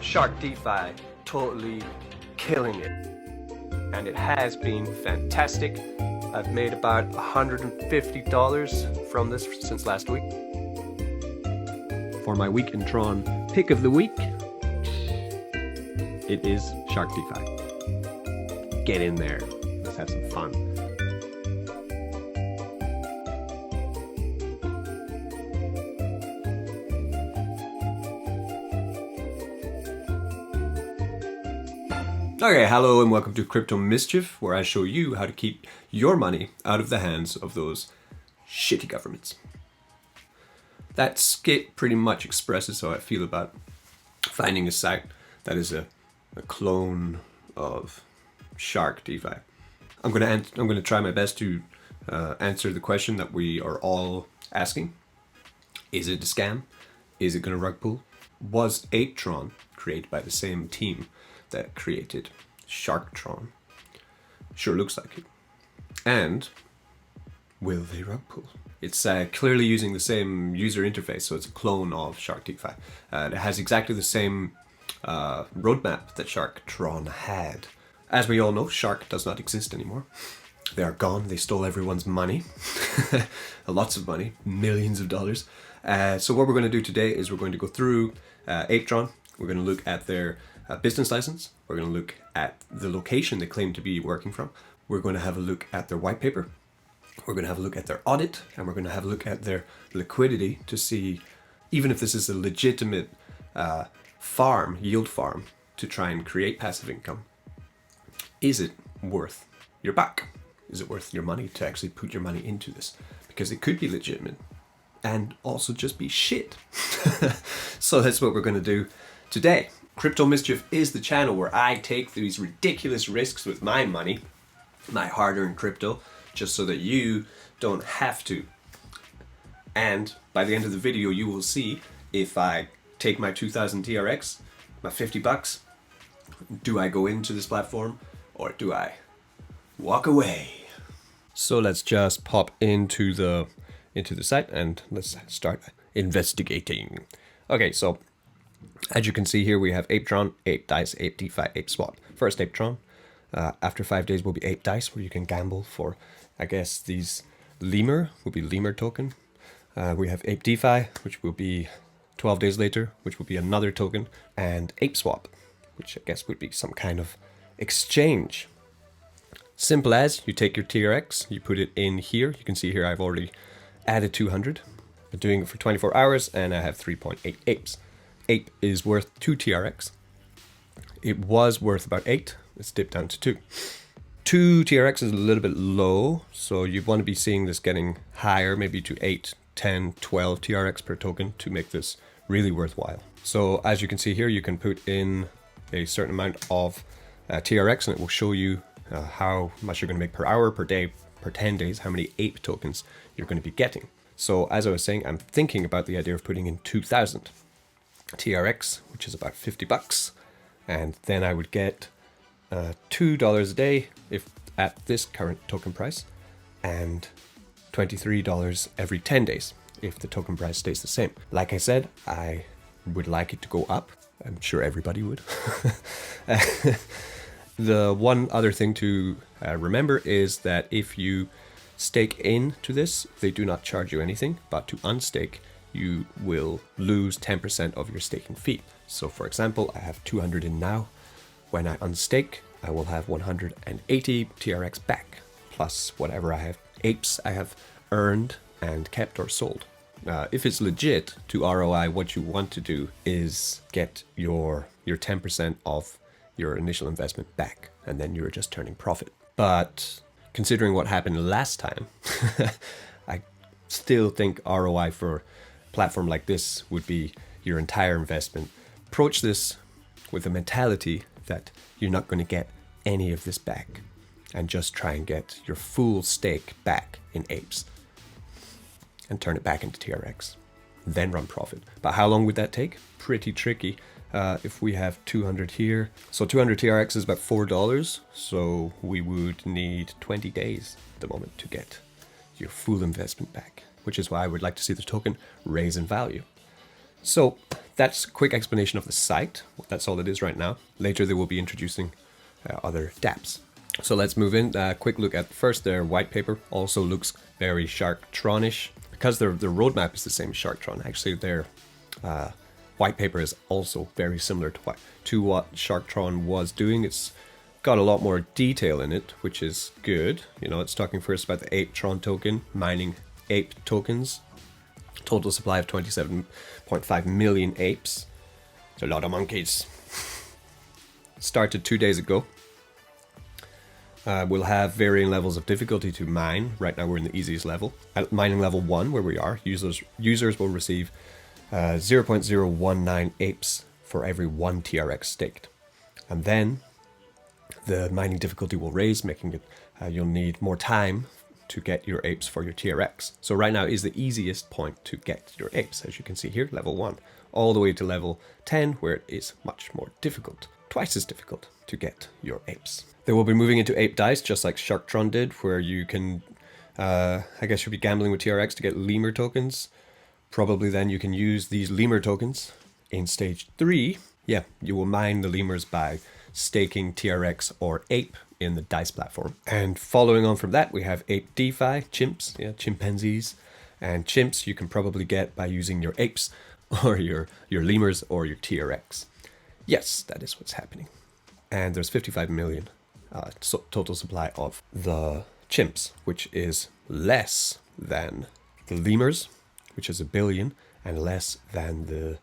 Shark DeFi totally killing it, and it has been fantastic. I've made about $150 from this since last week. For my week in Tron pick of the week, it is Shark DeFi. Get in there, let's have some fun. Okay, hello and welcome to Crypto Mischief, where I show you how to keep your money out of the hands of those shitty governments. That skit pretty much expresses how I feel about finding a site that is a clone of Shark DeFi. I'm gonna try my best to answer the question that we are all asking. Is it a scam? Is it gonna rug pull? Was APE Tron created by the same team that created Shark Tron? Sure looks like it. And will they rug pull? It's clearly using the same user interface, so it's a clone of Shark DeFi. It has exactly the same roadmap that Shark Tron had. As we all know, Shark does not exist anymore. They are gone. They stole everyone's money. Lots of money, millions of dollars. So what we're going to do today is we're going to go through APE Tron. We're going to look at their business license. We're going to look at the location they claim to be working from. We're going to have a look at their white paper. We're going to have a look at their audit, and we're going to have a look at their liquidity to see, even if this is a legitimate yield farm to try and create passive income, is it worth your buck? Is it worth your money to actually put your money into this? Because it could be legitimate and also just be shit. So that's what we're going to do today. Crypto Mischief is the channel where I take these ridiculous risks with my money, my hard-earned crypto, just so that you don't have to. And by the end of the video, you will see if I take my 2000 TRX, my 50 bucks, do I go into this platform or do I walk away? So let's just pop into the site and let's start investigating. Okay, so as you can see here, we have APE Tron, APE Dice, APE DeFi, APE Swap. First APE Tron. After 5 days will be APE Dice, where you can gamble for, I guess, these lemur, will be lemur token. We have APE DeFi, which will be 12 days later, which will be another token. And APE Swap, which I guess would be some kind of exchange. Simple as, you take your TRX, you put it in here. You can see here I've already added 200. I'm doing it for 24 hours and I have 3.8 apes. APE is worth 2 TRX. It was worth about 8. It's dipped down to 2. 2 TRX is a little bit low, so you want to be seeing this getting higher, maybe to 8, 10, 12 TRX per token to make this really worthwhile. So as you can see here, you can put in a certain amount of TRX and it will show you how much you're going to make per hour, per day, per 10 days, how many APE tokens you're going to be getting. So as I was saying, I'm thinking about the idea of putting in 2000 TRX, which is about 50 bucks. And then I would get $2 a day if at this current token price, and $23 every 10 days if the token price stays the same. Like I said, I would like it to go up. I'm sure everybody would. The one other thing to remember is that if you stake into this, they do not charge you anything, but to unstake, you will lose 10% of your staking fee. So for example, I have 200 in now. When I unstake, I will have 180 TRX back, plus whatever I have apes I have earned and kept or sold. If it's legit to ROI, what you want to do is get your 10% of your initial investment back, and then you're just turning profit. But considering what happened last time, I still think ROI for a platform like this would be your entire investment. Approach this with a mentality that you're not going to get any of this back, and just try and get your full stake back in apes and turn it back into TRX, then run profit. But how long would that take? Pretty tricky. If we have 200 here, so 200 TRX is about $4, so we would need 20 days at the moment to get your full investment back, which is why I would like to see the token raise in value. So that's a quick explanation of the site. That's all it is right now. Later they will be introducing other dApps. So let's move in. Quick look at first their white paper. Also looks very Shark Tron-ish. Because their roadmap is the same as Shark Tron. Actually, their white paper is also very similar to what Shark Tron was doing. It's got a lot more detail in it, which is good. You know, it's talking first about the APE Tron token, mining APE tokens. Total supply of 27.5 million apes. It's a lot of monkeys. Started 2 days ago. We'll have varying levels of difficulty to mine. Right now we're in the easiest level. At mining level 1, where we are, users will receive 0.019 apes for every 1 TRX staked. And then the mining difficulty will raise, making it you'll need more time to get your apes for your TRX. So right now is the easiest point to get your apes, as you can see here, level 1, all the way to level 10, where it is much more difficult, twice as difficult to get your apes. They will be moving into ape dice, just like Shark Tron did, where you can, I guess you'll be gambling with TRX to get lemur tokens. Probably then you can use these lemur tokens in stage 3. Yeah, you will mine the lemurs by staking TRX or ape in the DICE platform. And following on from that, we have ape DeFi, chimps, chimpanzees. And chimps you can probably get by using your apes or your lemurs or your TRX. Yes, that is what's happening. And there's 55 million total supply of the chimps, which is less than the lemurs, which is 1 billion, and less than the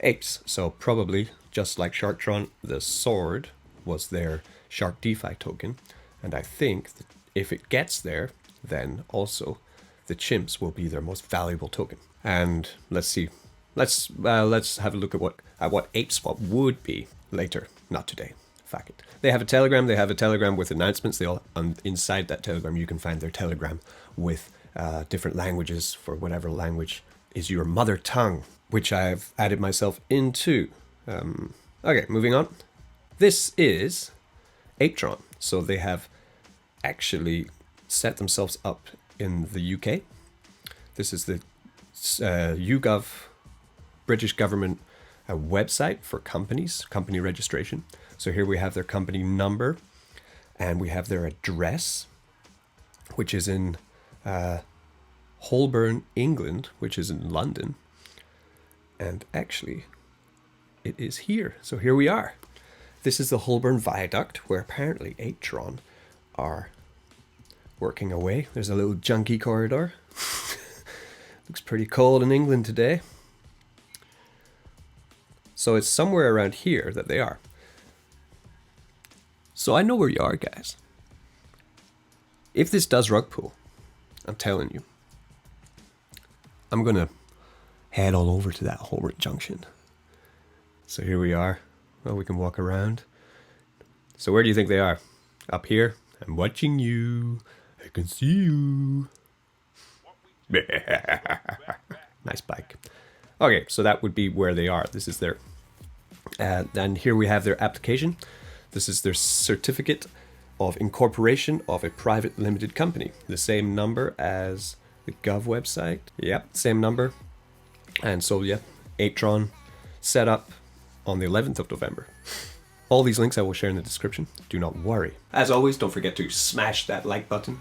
apes. So probably, just like Shark Tron, the sword was their Shark DeFi token. And I think that if it gets there, then also the chimps will be their most valuable token. And let's see. Let's have a look at what ApeSwap would be later, not today. Fuck it. They have a Telegram. They have a Telegram with announcements. Inside that Telegram, you can find their Telegram with different languages for whatever language is your mother tongue, which I've added myself into. Okay, moving on. This is APE TRON. So they have actually set themselves up in the UK. This is the YouGov British government website for companies, company registration. So here we have their company number and we have their address, which is in Holborn, England, which is in London. And actually, it is here. So here we are. This is the Holborn Viaduct, where apparently APE TRON are working away. There's a little junky corridor. Looks pretty cold in England today. So it's somewhere around here that they are. So I know where you are, guys. If this does rug pull, I'm telling you, I'm gonna head all over to that Holborn Junction. So here we are. Well, we can walk around. So where do you think they are? Up here? I'm watching you. I can see you. Nice bike. Okay, so that would be where they are. This is their... and here we have their application. This is their certificate of incorporation of a private limited company. The same number as the Gov website. Yep, same number. And so, yeah, APE TRON set up on the 11th of November. All these links I will share in the description. Do not worry. As always, don't forget to smash that like button.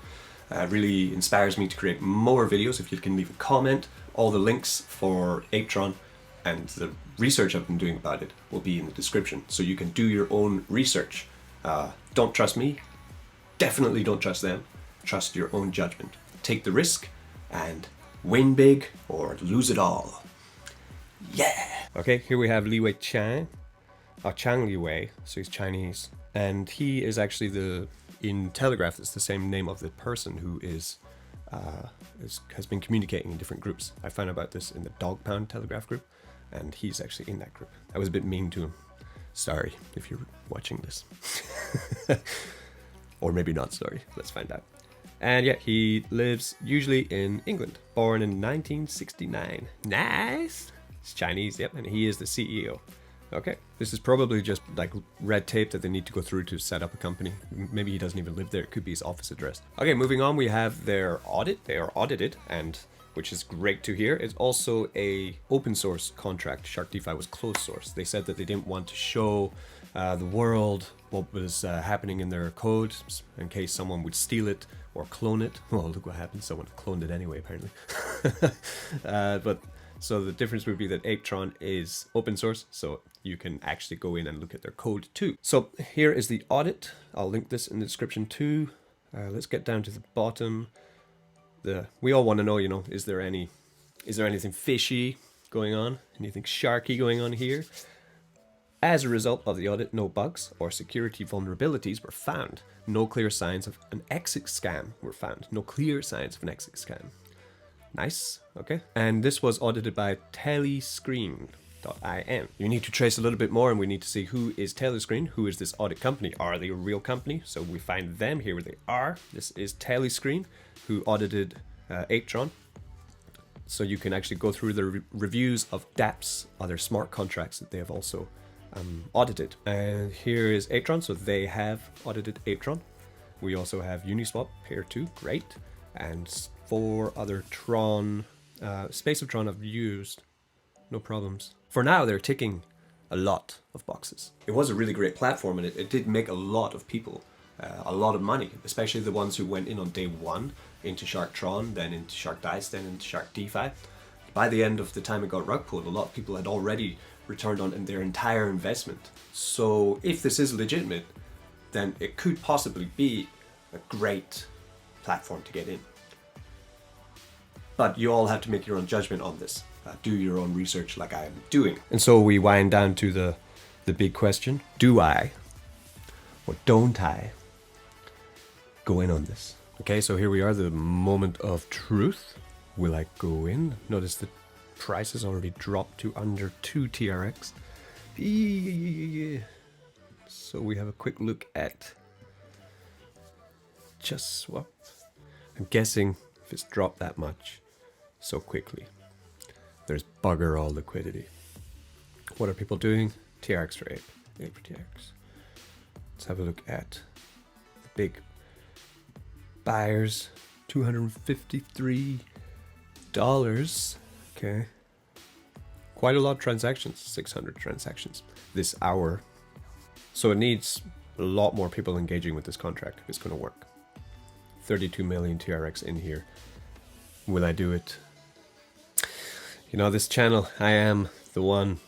Really inspires me to create more videos. If you can leave a comment, all the links for APE TRON and the research I've been doing about it will be in the description. So you can do your own research. Don't trust me. Definitely don't trust them. Trust your own judgment. Take the risk and win big or lose it all. Yeah! Okay, here we have Liwei Chang. Chang Liwei, so he's Chinese. And he is actually in Telegraph, it's the same name of the person who has been communicating in different groups. I found out about this in the Dog Pound Telegraph group, and he's actually in that group. I was a bit mean to him. Sorry if you're watching this. Or maybe not sorry, let's find out. And yeah, he lives usually in England, born in 1969. Nice! He's Chinese, yep, and he is the CEO. Okay, this is probably just like red tape that they need to go through to set up a company. Maybe he doesn't even live there, it could be his office address. Okay, moving on, we have their audit. They are audited, and which is great to hear. It's also a open source contract. Shark DeFi was closed source. They said that they didn't want to show the world what was happening in their code in case someone would steal it or clone it. Well, look what happened. Someone cloned it anyway, apparently. But so the difference would be that APE TRON is open source, so you can actually go in and look at their code too. So here is the audit. I'll link this in the description too. Let's get down to the bottom. We all want to know, you know, is there anything fishy going on? Anything sharky going on here? As a result of the audit, no bugs or security vulnerabilities were found. No clear signs of an exit scam were found. No clear signs of an exit scam. Nice, okay. And this was audited by Telescreen.in. You need to trace a little bit more and we need to see who is Telescreen, who is this audit company. Are they a real company? So we find them, here they are. This is Telescreen, who audited APE TRON. So you can actually go through the reviews of dApps, other smart contracts that they have also audited. And here is APE TRON, so they have audited APE TRON. We also have Uniswap, Pair 2, great. And 4 other Tron, Space of Tron I've used, no problems. For now, they're ticking a lot of boxes. It was a really great platform and it did make a lot of people a lot of money, especially the ones who went in on day 1 into Shark Tron, then into Shark Dice, then into Shark DeFi. By the end of the time it got rug pulled, a lot of people had already returned on their entire investment. So if this is legitimate, then it could possibly be a great platform to get in. But you all have to make your own judgment on this. Do your own research like I am doing. And so we wind down to the big question. Do I or don't I go in on this? Okay, so here we are, the moment of truth. Will I go in? Notice the price has already dropped to under 2 TRX. So we have a quick look at just swap. I'm guessing if it's dropped that much so quickly, there's bugger all liquidity. What are people doing? TRX for APE. APE for TRX. Let's have a look at the big buyers. $253. Okay. Quite a lot of transactions. 600 transactions this hour. So it needs a lot more people engaging with this contract if it's going to work. 32 million TRX in here. Will I do it? You know, this channel, I am the one.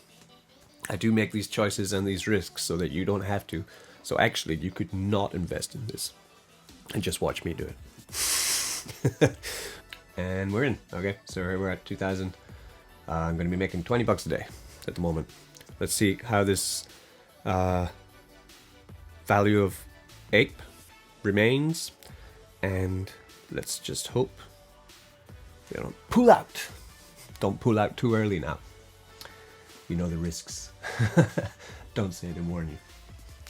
I do make these choices and these risks so that you don't have to. So actually, you could not invest in this and just watch me do it. And we're in. Okay, so we're at 2,000. I'm going to be making 20 bucks a day at the moment. Let's see how this value of APE remains. And let's just hope they don't pull out. Don't pull out too early now. You know the risks. Don't say it and warn you.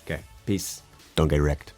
Okay, peace. Don't get wrecked.